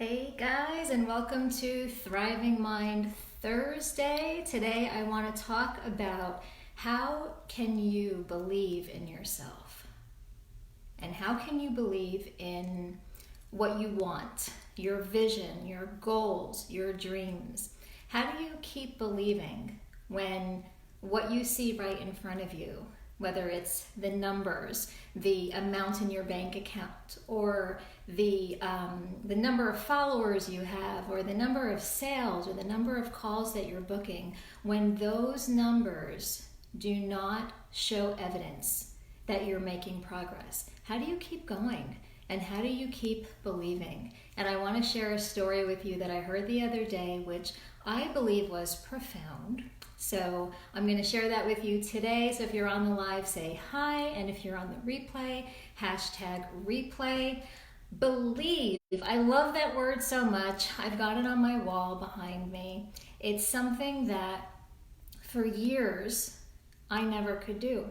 Hey guys, and welcome to Thriving Mind Thursday. Today I want to talk about how can you believe in yourself? And how can you believe in what you want, your vision, your goals, your dreams? How do you keep believing when what you see right in front of you, whether it's the numbers, the amount in your bank account, or the number of followers you have, or the number of sales, or the number of calls that you're booking, when those numbers do not show evidence that you're making progress? How do you keep going? And how do you keep believing? And I want to share a story with you that I heard the other day, which I believe was profound. So I'm going to share that with you today. So if you're on the live, say hi. And if you're on the replay, hashtag replay. Believe. I love that word so much. I've got it on my wall behind me. It's something that for years I never could do.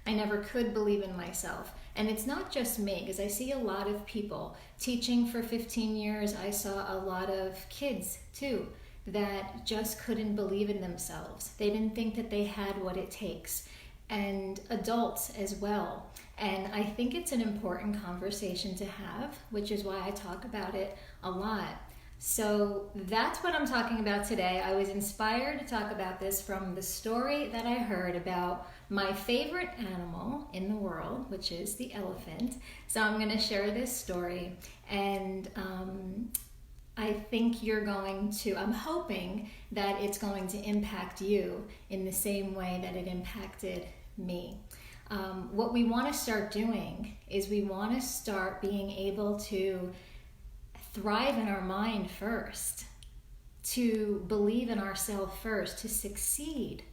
I never could believe in myself. And it's not just me, because I see a lot of people teaching for 15 years. I saw a lot of kids too that just couldn't believe in themselves. They didn't think that they had what it takes, and adults as well. And I think it's an important conversation to have, which is why I talk about it a lot. So that's what I'm talking about today. I was inspired to talk about this from the story that I heard about my favorite animal in the world, which is the elephant. So I'm going to share this story, and I think I'm hoping that it's going to impact you in the same way that it impacted me. What we want to start doing is we want to start being able to thrive in our mind first, to believe in ourselves first, to succeed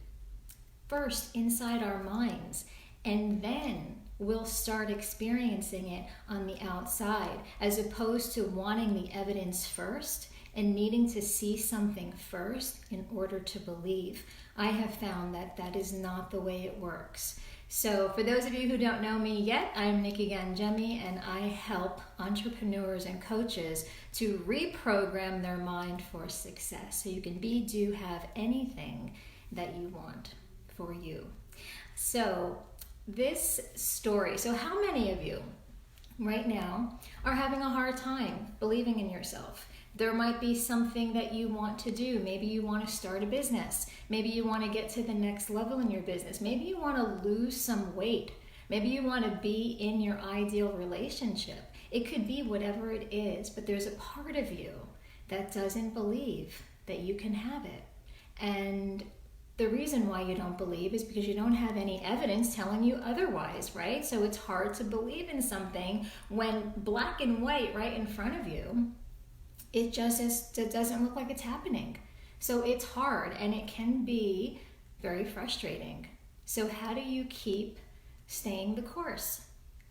first inside our minds, and then we'll start experiencing it on the outside, as opposed to wanting the evidence first and needing to see something first in order to believe. I have found that that is not the way it works. So for those of you who don't know me yet, I'm Nikki Gangemi, and I help entrepreneurs and coaches to reprogram their mind for success, so you can be, do, have anything that you want for you. So this story, so how many of you right now are having a hard time believing in yourself? There might be something that you want to do. Maybe you want to start a business. Maybe you want to get to the next level in your business. Maybe you want to lose some weight. Maybe you want to be in your ideal relationship. It could be whatever it is, but there's a part of you that doesn't believe that you can have it. And the reason why you don't believe is because you don't have any evidence telling you otherwise, right? So it's hard to believe in something when black and white right in front of you, it doesn't look like it's happening. So it's hard, and it can be very frustrating. So how do you keep staying the course?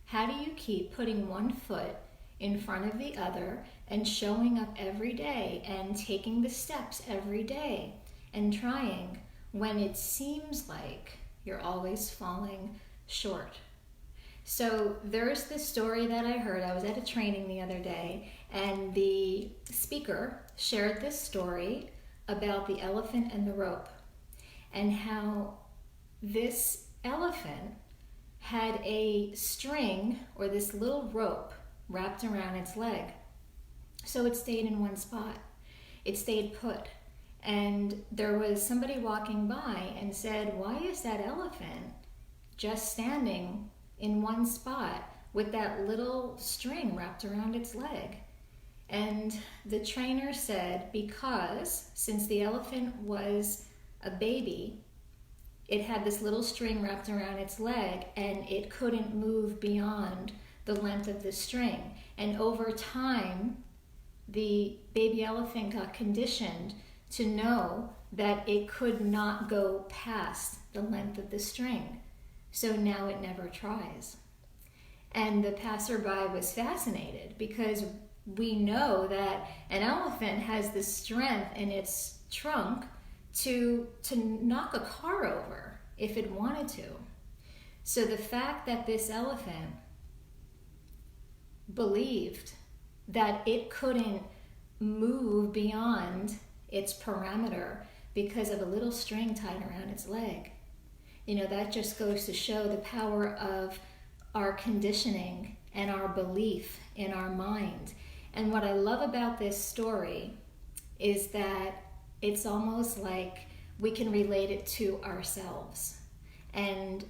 How do you keep putting one foot in front of the other and showing up every day and taking the steps every day and trying when it seems like you're always falling short? So there's this story that I heard. I was at a training the other day, and the speaker shared this story about the elephant and the rope, and how this elephant had a string, or this little rope, wrapped around its leg. So it stayed in one spot. It stayed put. And there was somebody walking by and said, "Why is that elephant just standing in one spot with that little string wrapped around its leg?" And the trainer said, because since the elephant was a baby, it had this little string wrapped around its leg, and it couldn't move beyond the length of the string. And over time, the baby elephant got conditioned to know that it could not go past the length of the string. So now it never tries. And the passerby was fascinated, because we know that an elephant has the strength in its trunk to knock a car over if it wanted to. So the fact that this elephant believed that it couldn't move beyond its parameter because of a little string tied around its leg. That just goes to show the power of our conditioning and our belief in our mind. And what I love about this story is that it's almost like we can relate it to ourselves. And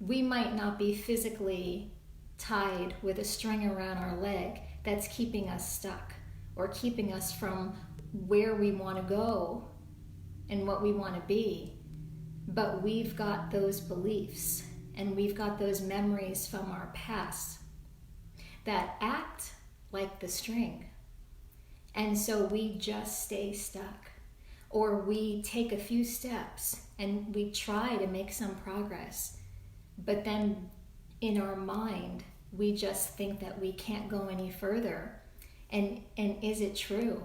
we might not be physically tied with a string around our leg that's keeping us stuck or keeping us from where we want to go and what we want to be. But we've got those beliefs and we've got those memories from our past that act like the string. And so we just stay stuck, or we take a few steps and we try to make some progress. But then in our mind, we just think that we can't go any further. And is it true?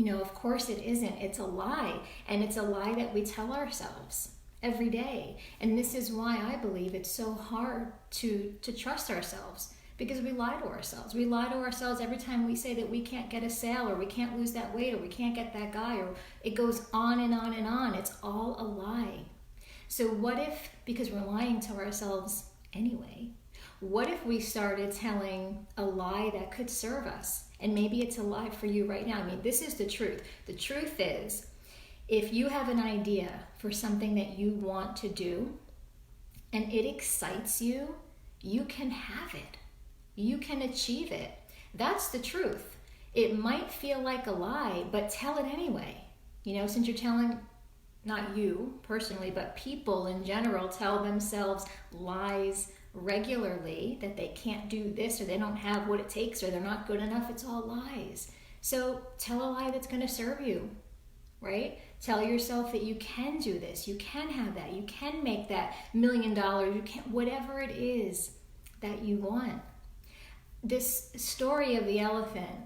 Of course it isn't. It's a lie. And it's a lie that we tell ourselves every day. And this is why I believe it's so hard to trust ourselves, because we lie to ourselves. We lie to ourselves every time we say that we can't get a sale, or we can't lose that weight, or we can't get that guy, or it goes on and on and on. It's all a lie. So what if, because we're lying to ourselves anyway, what if we started telling a lie that could serve us? And maybe it's a lie for you right now. This is the truth. The truth is, if you have an idea for something that you want to do and it excites you, you can have it. You can achieve it. That's the truth. It might feel like a lie, but tell it anyway. Since you're telling, not you personally, but people in general tell themselves lies regularly, that they can't do this, or they don't have what it takes, or they're not good enough. It's all lies. So tell a lie that's going to serve you, right? Tell yourself that you can do this, you can have that, you can make that $1 million, you can, whatever it is that you want. This story of the elephant,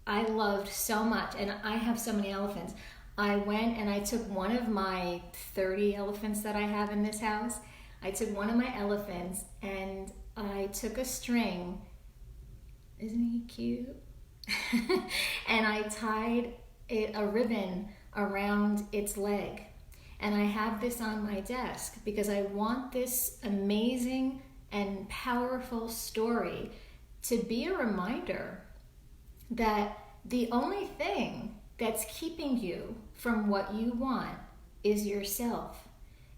I loved so much, and I have so many elephants. I went and I took one of my 30 elephants that I have in this house. I took one of my elephants and I took a string, isn't he cute? And I tied a ribbon around its leg. And I have this on my desk because I want this amazing and powerful story to be a reminder that the only thing that's keeping you from what you want is yourself.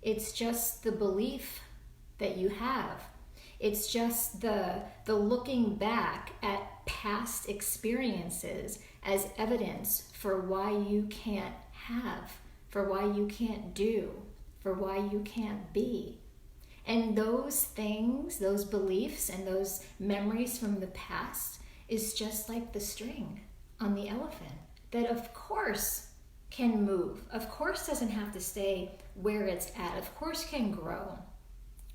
It's just the belief that you have. It's just the looking back at past experiences as evidence for why you can't have, for why you can't do, for why you can't be. And those things, those beliefs and those memories from the past is just like the string on the elephant that of course can move, of course doesn't have to stay where it's at, of course can grow,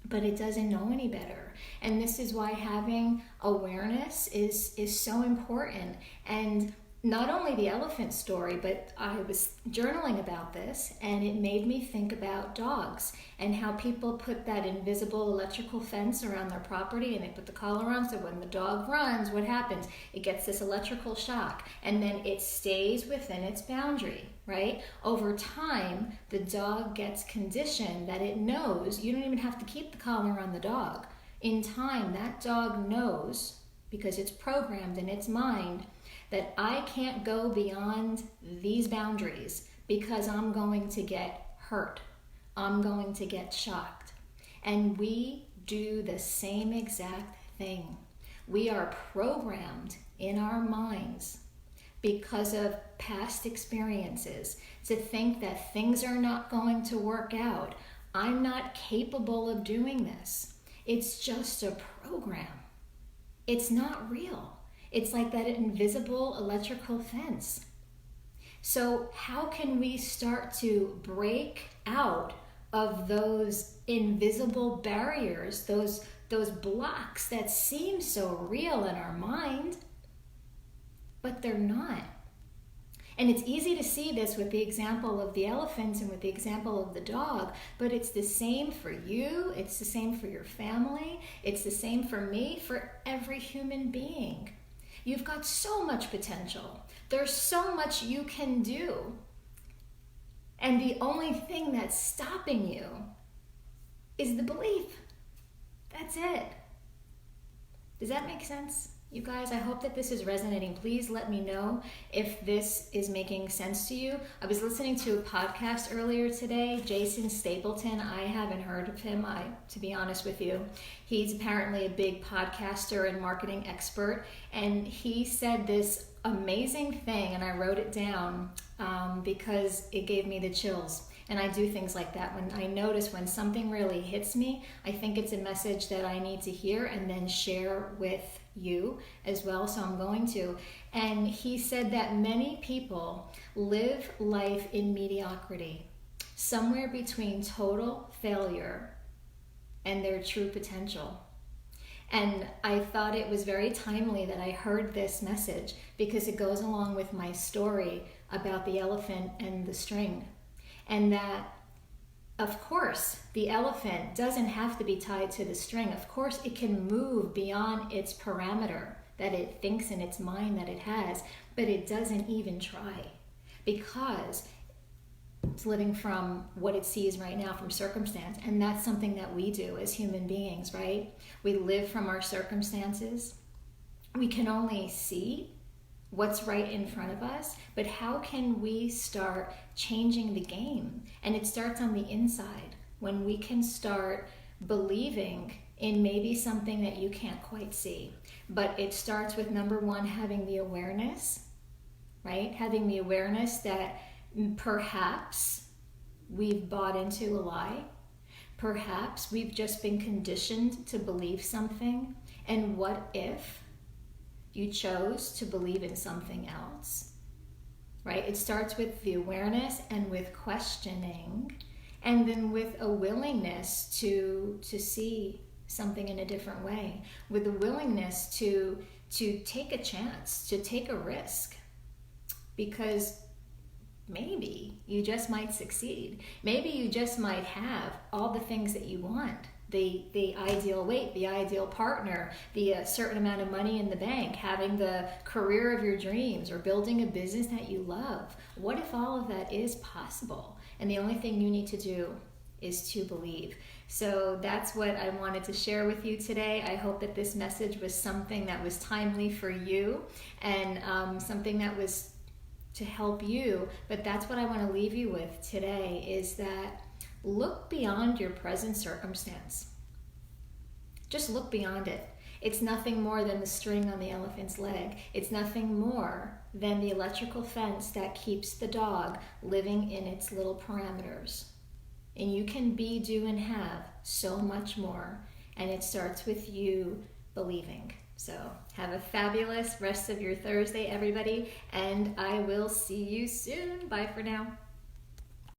but it doesn't know any better. And this is why having awareness is so important. And not only the elephant story, but I was journaling about this and it made me think about dogs and how people put that invisible electrical fence around their property and they put the collar on, so when the dog runs, what happens? It gets this electrical shock and then it stays within its boundary, right? Over time, the dog gets conditioned that it knows you don't even have to keep the collar on the dog. In time, that dog knows, because it's programmed in its mind, that I can't go beyond these boundaries because I'm going to get hurt. I'm going to get shocked. And we do the same exact thing. We are programmed in our minds because of past experiences to think that things are not going to work out. I'm not capable of doing this. It's just a program. It's not real. It's like that invisible electrical fence. So how can we start to break out of those invisible barriers, those blocks that seem so real in our mind, but they're not? And it's easy to see this with the example of the elephant and with the example of the dog, but it's the same for you, it's the same for your family, it's the same for me, for every human being. You've got so much potential. There's so much you can do. And the only thing that's stopping you is the belief. That's it. Does that make sense? You guys, I hope that this is resonating. Please let me know if this is making sense to you. I was listening to a podcast earlier today, Jason Stapleton. I haven't heard of him, to be honest with you. He's apparently a big podcaster and marketing expert, and he said this amazing thing, and I wrote it down because it gave me the chills. And I do things like that. When I notice when something really hits me, I think it's a message that I need to hear and then share with you as well, so I'm going to. And he said that many people live life in mediocrity, somewhere between total failure and their true potential. And I thought it was very timely that I heard this message because it goes along with my story about the elephant and the string. And that, of course, the elephant doesn't have to be tied to the string. Of course, it can move beyond its parameter that it thinks in its mind that it has, but it doesn't even try because it's living from what it sees right now, from circumstance. And that's something that we do as human beings, right? We live from our circumstances. We can only see what's right in front of us, but how can we start changing the game? And it starts on the inside when we can start believing in maybe something that you can't quite see. But it starts with, number one, having the awareness, right? Having the awareness that perhaps we've bought into a lie. Perhaps we've just been conditioned to believe something. And what if you chose to believe in something else, right? It starts with the awareness and with questioning, and then with a willingness to see something in a different way, with a willingness to take a chance, to take a risk, because maybe you just might succeed. Maybe you just might have all the things that you want. The ideal weight, the ideal partner, the certain amount of money in the bank, having the career of your dreams, or building a business that you love. What if all of that is possible? And the only thing you need to do is to believe. So that's what I wanted to share with you today. I hope that this message was something that was timely for you and something that was to help you. But that's what I want to leave you with today, is that look beyond your present circumstance. Just look beyond it. It's nothing more than the string on the elephant's leg. It's nothing more than the electrical fence that keeps the dog living in its little parameters. And you can be, do, and have so much more. And it starts with you believing. So have a fabulous rest of your Thursday, everybody. And I will see you soon. Bye for now.